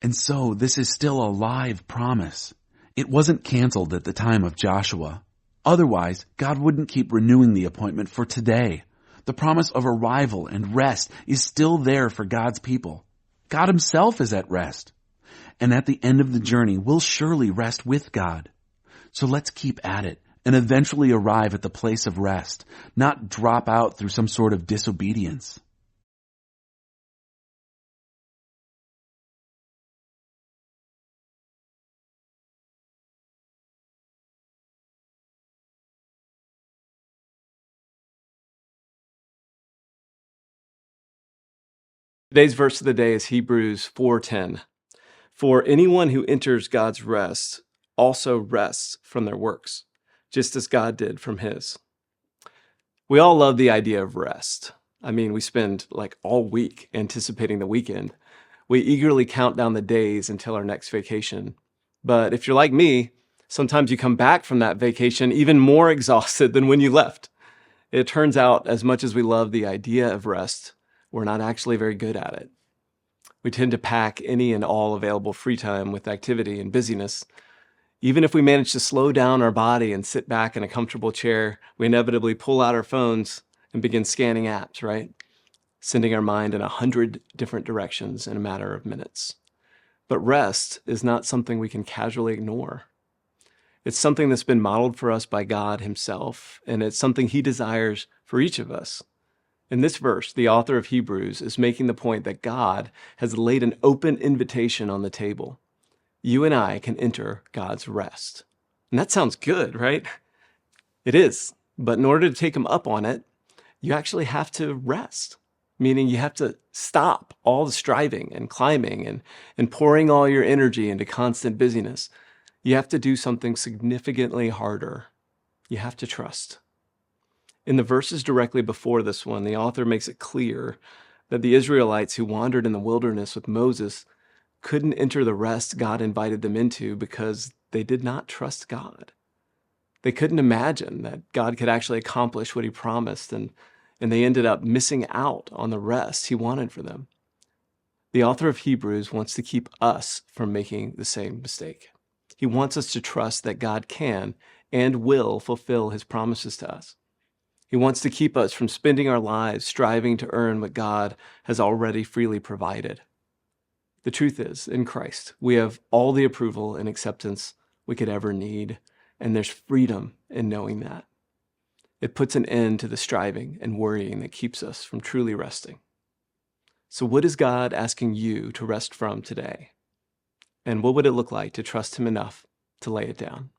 And so this is still a live promise. It wasn't canceled at the time of Joshua. Otherwise, God wouldn't keep renewing the appointment for today. The promise of arrival and rest is still there for God's people. God himself is at rest. And at the end of the journey, we'll surely rest with God. So let's keep at it and eventually arrive at the place of rest, not drop out through some sort of disobedience. Today's verse of the day is Hebrews 4:10. For anyone who enters God's rest also rests from their works, just as God did from his. We all love the idea of rest. I mean, we spend like all week anticipating the weekend. We eagerly count down the days until our next vacation. But if you're like me, sometimes you come back from that vacation even more exhausted than when you left. It turns out, as much as we love the idea of rest, we're not actually very good at it. We tend to pack any and all available free time with activity and busyness. Even if we manage to slow down our body and sit back in a comfortable chair, we inevitably pull out our phones and begin scanning apps, right? Sending our mind in 100 different directions in a matter of minutes. But rest is not something we can casually ignore. It's something that's been modeled for us by God himself, and it's something he desires for each of us. In this verse, the author of Hebrews is making the point that God has laid an open invitation on the table. You and I can enter God's rest. And that sounds good, right? It is. But in order to take him up on it, you actually have to rest, meaning you have to stop all the striving and climbing and pouring all your energy into constant busyness. You have to do something significantly harder. You have to trust. In the verses directly before this one, the author makes it clear that the Israelites who wandered in the wilderness with Moses couldn't enter the rest God invited them into because they did not trust God. They couldn't imagine that God could actually accomplish what he promised, and they ended up missing out on the rest he wanted for them. The author of Hebrews wants to keep us from making the same mistake. He wants us to trust that God can and will fulfill his promises to us. He wants to keep us from spending our lives striving to earn what God has already freely provided. The truth is, in Christ, we have all the approval and acceptance we could ever need, and there's freedom in knowing that. It puts an end to the striving and worrying that keeps us from truly resting. So what is God asking you to rest from today? And what would it look like to trust him enough to lay it down?